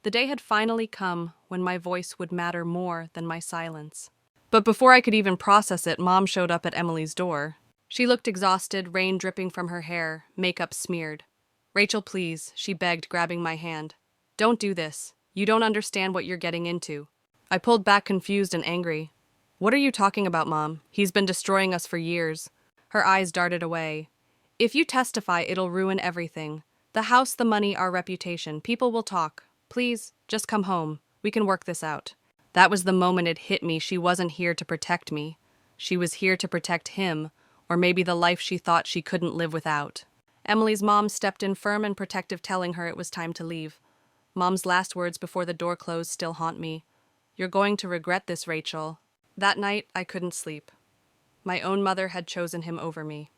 S1: The day had finally come when my voice would matter more than my silence. But before I could even process it, Mom showed up at Emily's door. She looked exhausted, rain dripping from her hair, makeup smeared. Rachel, please, she begged, grabbing my hand. Don't do this. You don't understand what you're getting into. I pulled back, confused and angry. What are you talking about, Mom? He's been destroying us for years. Her eyes darted away. If you testify, it'll ruin everything. The house, the money, our reputation. People will talk. Please, just come home. We can work this out. That was the moment it hit me. She wasn't here to protect me. She was here to protect him, or maybe the life she thought she couldn't live without. Emily's mom stepped in, firm and protective, telling her it was time to leave. Mom's last words before the door closed still haunt me. You're going to regret this, Rachel. That night, I couldn't sleep. My own mother had chosen him over me.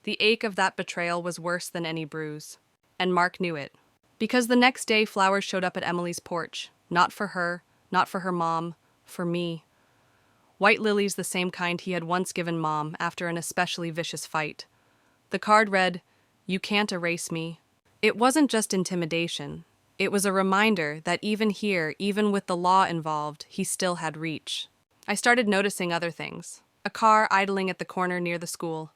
S1: The ache of that betrayal was worse than any bruise. And Mark knew it. Because the next day, flowers showed up at Emily's porch. Not for her, not for her mom, for me. White lilies, the same kind he had once given Mom after an especially vicious fight. The card read, You can't erase me. It wasn't just intimidation. It was a reminder that even here, even with the law involved, he still had reach. I started noticing other things. A car idling at the corner near the school.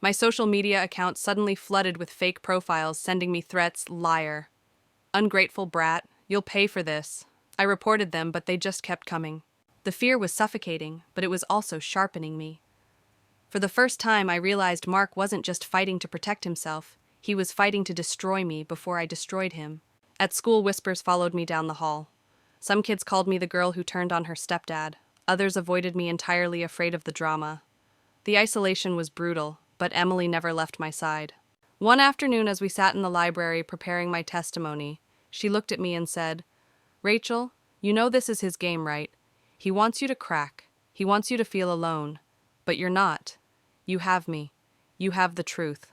S1: My social media account suddenly flooded with fake profiles sending me threats, liar. Ungrateful brat, you'll pay for this. I reported them, but they just kept coming. The fear was suffocating, but it was also sharpening me. For the first time, I realized Mark wasn't just fighting to protect himself. He was fighting to destroy me before I destroyed him. At school, whispers followed me down the hall. Some kids called me the girl who turned on her stepdad. Others avoided me entirely, afraid of the drama. The isolation was brutal, but Emily never left my side. One afternoon, as we sat in the library preparing my testimony, she looked at me and said, Rachel, you know this is his game, right? He wants you to crack. He wants you to feel alone. But you're not. You have me. You have the truth.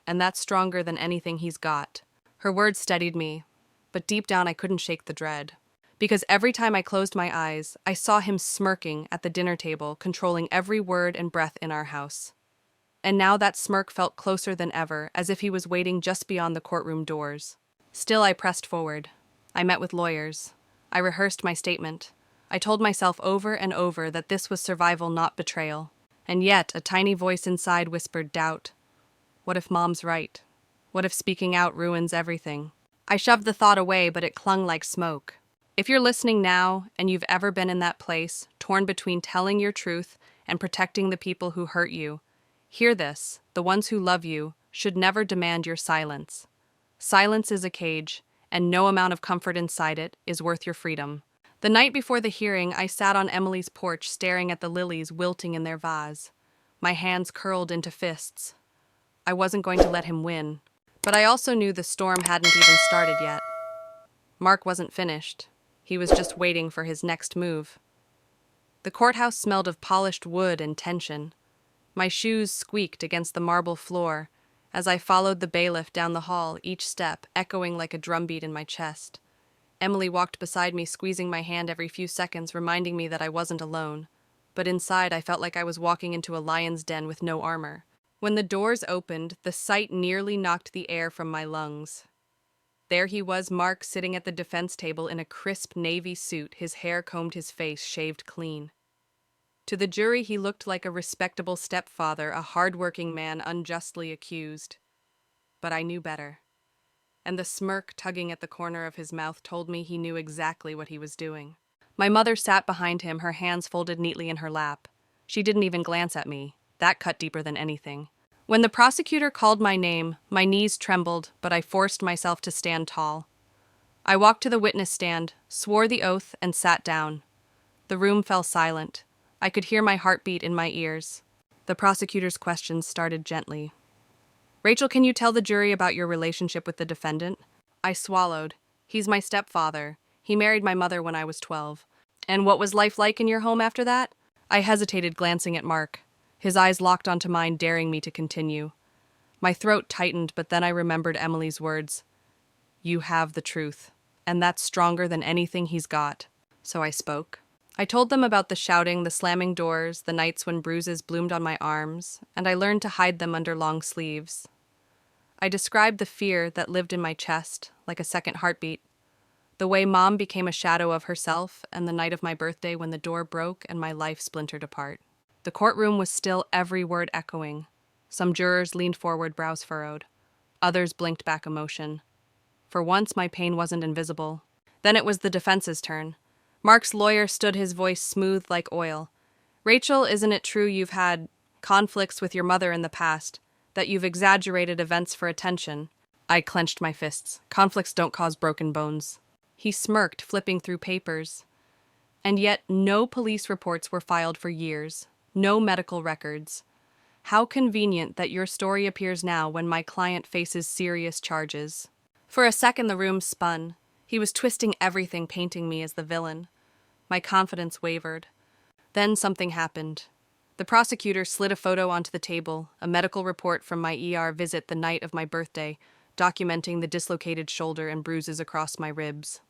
S1: And that's stronger than anything he's got. Her words steadied me, but deep down I couldn't shake the dread. Because every time I closed my eyes, I saw him smirking at the dinner table, controlling every word and breath in our house. And now that smirk felt closer than ever, as if he was waiting just beyond the courtroom doors. Still, I pressed forward. I met with lawyers. I rehearsed my statement. I told myself over and over that this was survival, not betrayal. And yet, a tiny voice inside whispered doubt. What if Mom's right? What if speaking out ruins everything? I shoved the thought away, but it clung like smoke. If you're listening now, and you've ever been in that place, torn between telling your truth and protecting the people who hurt you, hear this: the ones who love you should never demand your silence. Silence is a cage, and no amount of comfort inside it is worth your freedom. The night before the hearing, I sat on Emily's porch staring at the lilies wilting in their vase. My hands curled into fists. I wasn't going to let him win. But I also knew the storm hadn't even started yet. Mark wasn't finished. He was just waiting for his next move. The courthouse smelled of polished wood and tension. My shoes squeaked against the marble floor as I followed the bailiff down the hall, each step echoing like a drumbeat in my chest. Emily walked beside me, squeezing my hand every few seconds, reminding me that I wasn't alone. But inside, I felt like I was walking into a lion's den with no armor. When the doors opened, the sight nearly knocked the air from my lungs. There he was, Mark, sitting at the defense table in a crisp navy suit, his hair combed, his face shaved clean. To the jury, he looked like a respectable stepfather, a hard-working man unjustly accused. But I knew better. and the smirk tugging at the corner of his mouth told me he knew exactly what he was doing. My mother sat behind him, her hands folded neatly in her lap. She didn't even glance at me. That cut deeper than anything. When the prosecutor called my name, my knees trembled, but I forced myself to stand tall. I walked to the witness stand, swore the oath, and sat down. The room fell silent. I could hear my heartbeat in my ears. The prosecutor's questions started gently. Rachel, can you tell the jury about your relationship with the defendant? I swallowed. He's my stepfather. He married my mother when I was 12. And what was life like in your home after that? I hesitated, glancing at Mark. His eyes locked onto mine, daring me to continue. My throat tightened, but then I remembered Emily's words. You have the truth, and that's stronger than anything he's got. So I spoke. I told them about the shouting, the slamming doors, the nights when bruises bloomed on my arms, and I learned to hide them under long sleeves. I described the fear that lived in my chest, like a second heartbeat. The way Mom became a shadow of herself, and the night of my birthday when the door broke and my life splintered apart. The courtroom was still, every word echoing. Some jurors leaned forward, brows furrowed. Others blinked back emotion. For once, my pain wasn't invisible. Then it was the defense's turn. Mark's lawyer stood, his voice smooth like oil. Rachel, isn't it true you've had conflicts with your mother in the past, that you've exaggerated events for attention? I clenched my fists. Conflicts don't cause broken bones. He smirked, flipping through papers. And yet, no police reports were filed for years. No medical records. How convenient that your story appears now when my client faces serious charges. For a second, the room spun. He was twisting everything, painting me as the villain. My confidence wavered. Then something happened. The prosecutor slid a photo onto the table, a medical report from my ER visit the night of my birthday, documenting the dislocated shoulder and bruises across my ribs.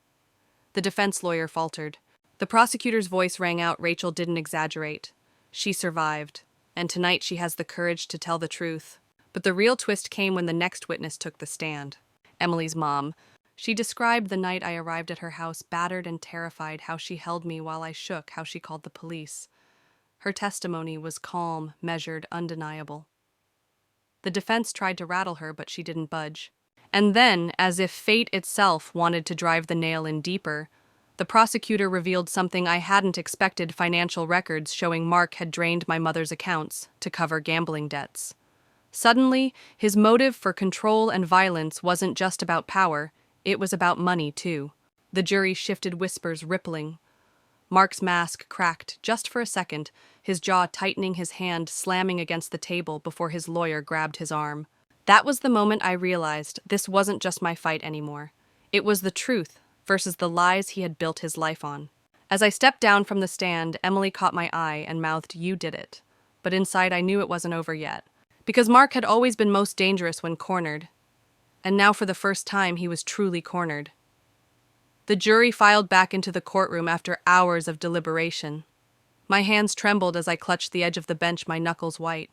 S1: The defense lawyer faltered. The prosecutor's voice rang out. Rachel didn't exaggerate. She survived, and tonight she has the courage to tell the truth. But the real twist came when the next witness took the stand. Emily's mom. She described the night I arrived at her house, battered and terrified, how she held me while I shook, how she called the police. Her testimony was calm, measured, undeniable. The defense tried to rattle her, but she didn't budge. And then, as if fate itself wanted to drive the nail in deeper, the prosecutor revealed something I hadn't expected: financial records showing Mark had drained my mother's accounts to cover gambling debts. Suddenly, his motive for control and violence wasn't just about power, it was about money, too. The jury shifted, whispers rippling. Mark's mask cracked just for a second, his jaw tightening, his hand slamming against the table before his lawyer grabbed his arm. That was the moment I realized this wasn't just my fight anymore. It was the truth versus the lies he had built his life on. As I stepped down from the stand, Emily caught my eye and mouthed, "You did it." But inside I knew it wasn't over yet. Because Mark had always been most dangerous when cornered. And now for the first time he was truly cornered. The jury filed back into the courtroom after hours of deliberation. My hands trembled as I clutched the edge of the bench, my knuckles white.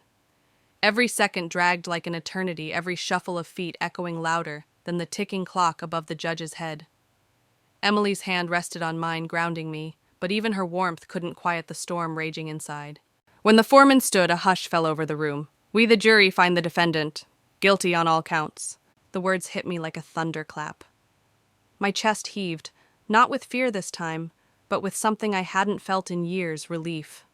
S1: Every second dragged like an eternity, every shuffle of feet echoing louder than the ticking clock above the judge's head. Emily's hand rested on mine, grounding me, but even her warmth couldn't quiet the storm raging inside. When the foreman stood, a hush fell over the room. "We, the jury, find the defendant guilty on all counts." The words hit me like a thunderclap. My chest heaved, not with fear this time, but with something I hadn't felt in years: relief.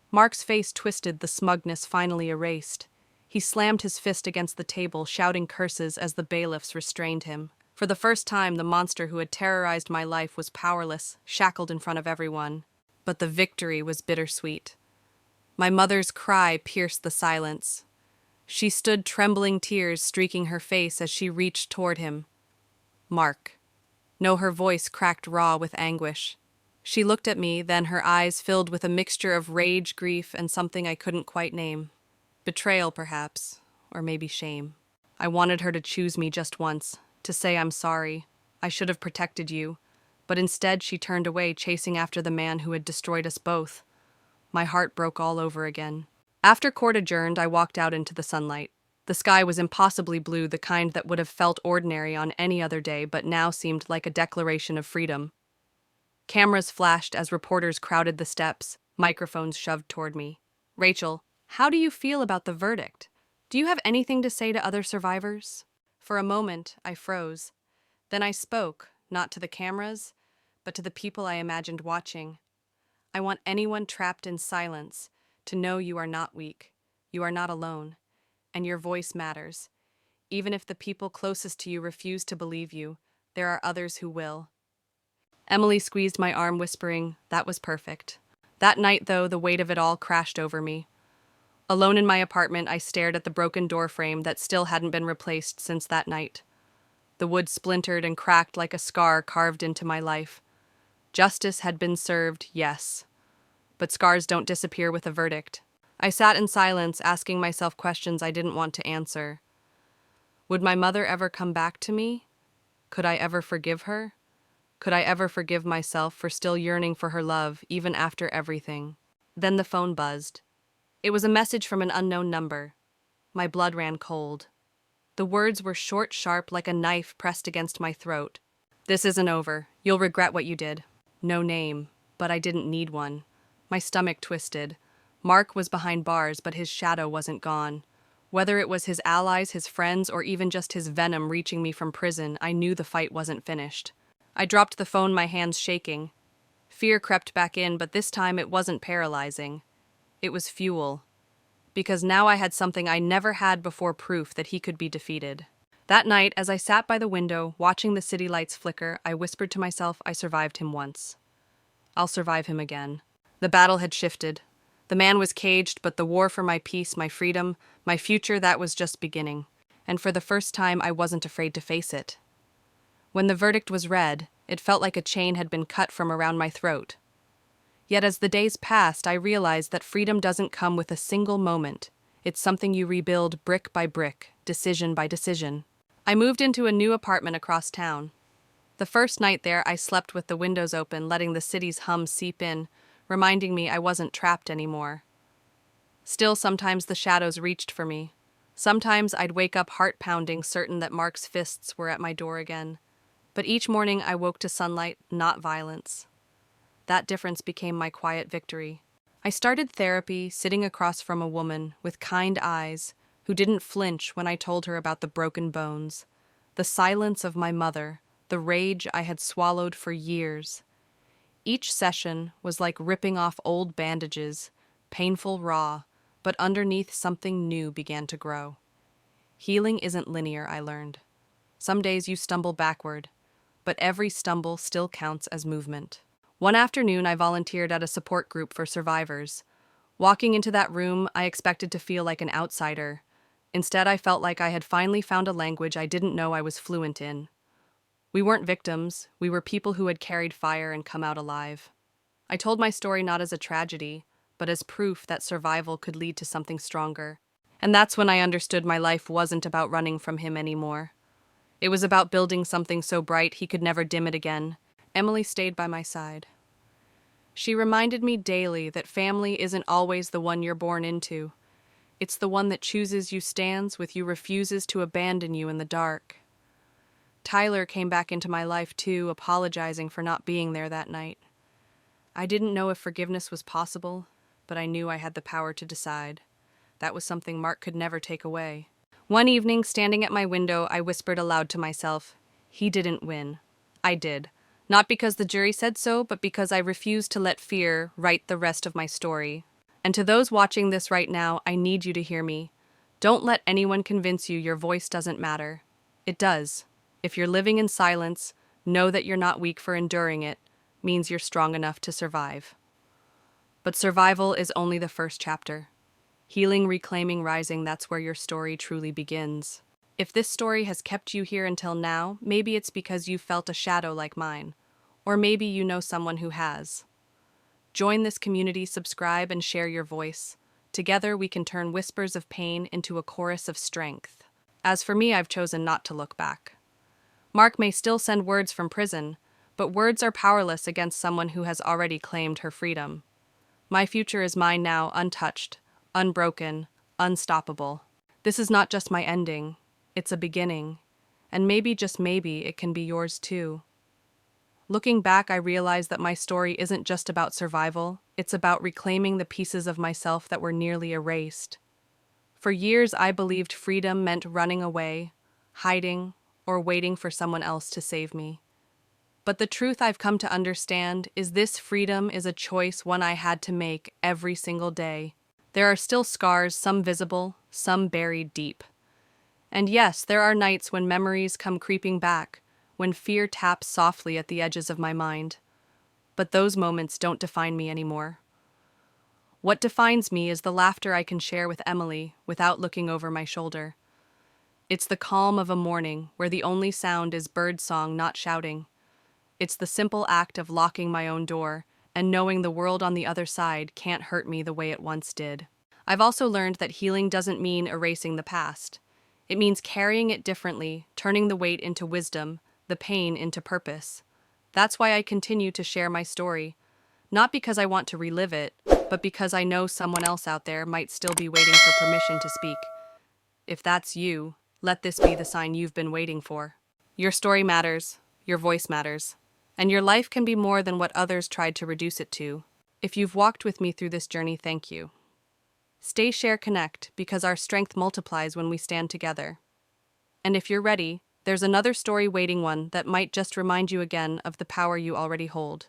S1: Mark's face twisted, the smugness finally erased. He slammed his fist against the table, shouting curses as the bailiffs restrained him. For the first time, the monster who had terrorized my life was powerless, shackled in front of everyone. But the victory was bittersweet. My mother's cry pierced the silence. She stood, trembling, tears streaking her face as she reached toward him. "Mark." No, her voice cracked raw with anguish. She looked at me, then her eyes filled with a mixture of rage, grief, and something I couldn't quite name. Betrayal, perhaps, or maybe shame. I wanted her to choose me just once, to say, "I'm sorry. I should have protected you." But instead she turned away, chasing after the man who had destroyed us both. My heart broke all over again. After court adjourned, I walked out into the sunlight. The sky was impossibly blue, the kind that would have felt ordinary on any other day, but now seemed like a declaration of freedom. Cameras flashed as reporters crowded the steps, microphones shoved toward me. "Rachel, how do you feel about the verdict? Do you have anything to say to other survivors?" For a moment, I froze. Then I spoke, not to the cameras, but to the people I imagined watching. I want anyone trapped in silence to know you are not weak, you are not alone, and your voice matters. Even if the people closest to you refuse to believe you, there are others who will. Emily squeezed my arm, whispering, "That was perfect." That night, though, the weight of it all crashed over me. Alone in my apartment, I stared at the broken door frame that still hadn't been replaced since that night. The wood splintered and cracked like a scar carved into my life. Justice had been served, yes, but scars don't disappear with a verdict. I sat in silence, asking myself questions I didn't want to answer. Would my mother ever come back to me? Could I ever forgive her? Could I ever forgive myself for still yearning for her love, even after everything? Then the phone buzzed. It was a message from an unknown number. My blood ran cold. The words were short, sharp, like a knife pressed against my throat. "This isn't over. You'll regret what you did." No name, but I didn't need one. My stomach twisted. Mark was behind bars, but his shadow wasn't gone. Whether it was his allies, his friends, or even just his venom reaching me from prison, I knew the fight wasn't finished. I dropped the phone, my hands shaking. Fear crept back in, but this time it wasn't paralyzing. It was fuel. Because now I had something I never had before, proof that he could be defeated. That night, as I sat by the window, watching the city lights flicker, I whispered to myself, I survived him once. I'll survive him again. The battle had shifted. The man was caged, but the war for my peace, my freedom, my future, that was just beginning. And for the first time, I wasn't afraid to face it. When the verdict was read, it felt like a chain had been cut from around my throat. Yet as the days passed, I realized that freedom doesn't come with a single moment. It's something you rebuild brick by brick, decision by decision. I moved into a new apartment across town. The first night there, I slept with the windows open, letting the city's hum seep in, reminding me I wasn't trapped anymore. Still, sometimes the shadows reached for me. Sometimes I'd wake up heart-pounding, certain that Mark's fists were at my door again. But each morning I woke to sunlight, not violence. That difference became my quiet victory. I started therapy, sitting across from a woman with kind eyes who didn't flinch when I told her about the broken bones, the silence of my mother, the rage I had swallowed for years. Each session was like ripping off old bandages, painful, raw, but underneath something new began to grow. Healing isn't linear, I learned. Some days you stumble backward, but every stumble still counts as movement. One afternoon, I volunteered at a support group for survivors. Walking into that room, I expected to feel like an outsider. Instead, I felt like I had finally found a language I didn't know I was fluent in. We weren't victims, we were people who had carried fire and come out alive. I told my story not as a tragedy, but as proof that survival could lead to something stronger. And that's when I understood my life wasn't about running from him anymore. It was about building something so bright he could never dim it again. Emily stayed by my side. She reminded me daily that family isn't always the one you're born into. It's the one that chooses you, stands with you, refuses to abandon you in the dark. Tyler came back into my life too, apologizing for not being there that night. I didn't know if forgiveness was possible, but I knew I had the power to decide. That was something Mark could never take away. One evening, standing at my window, I whispered aloud to myself, "He didn't win. I did. Not because the jury said so, but because I refused to let fear write the rest of my story." And to those watching this right now, I need you to hear me. Don't let anyone convince you your voice doesn't matter. It does. If you're living in silence, know that you're not weak for enduring it, means you're strong enough to survive. But survival is only the first chapter. Healing, reclaiming, rising, that's where your story truly begins. If this story has kept you here until now, maybe it's because you felt a shadow like mine, or maybe you know someone who has. Join this community, subscribe, and share your voice. Together we can turn whispers of pain into a chorus of strength. As for me, I've chosen not to look back. Mark may still send words from prison, but words are powerless against someone who has already claimed her freedom. My future is mine now, untouched, unbroken, unstoppable. This is not just my ending. It's a beginning, and maybe, just maybe, it can be yours too. Looking back, I realize that my story isn't just about survival, it's about reclaiming the pieces of myself that were nearly erased. For years, I believed freedom meant running away, hiding, or waiting for someone else to save me. But the truth I've come to understand is this freedom is a choice one I had to make every single day. There are still scars, some visible, some buried deep. And yes, there are nights when memories come creeping back, when fear taps softly at the edges of my mind. But those moments don't define me anymore. What defines me is the laughter I can share with Emily without looking over my shoulder. It's the calm of a morning where the only sound is birdsong, not shouting. It's the simple act of locking my own door and knowing the world on the other side can't hurt me the way it once did. I've also learned that healing doesn't mean erasing the past. It means carrying it differently, turning the weight into wisdom, the pain into purpose. That's why I continue to share my story. Not because I want to relive it, but because I know someone else out there might still be waiting for permission to speak. If that's you, let this be the sign you've been waiting for. Your story matters, your voice matters, and your life can be more than what others tried to reduce it to. If you've walked with me through this journey, thank you. Stay, share, connect, because our strength multiplies when we stand together. And if you're ready, there's another story waiting, one that might just remind you again of the power you already hold.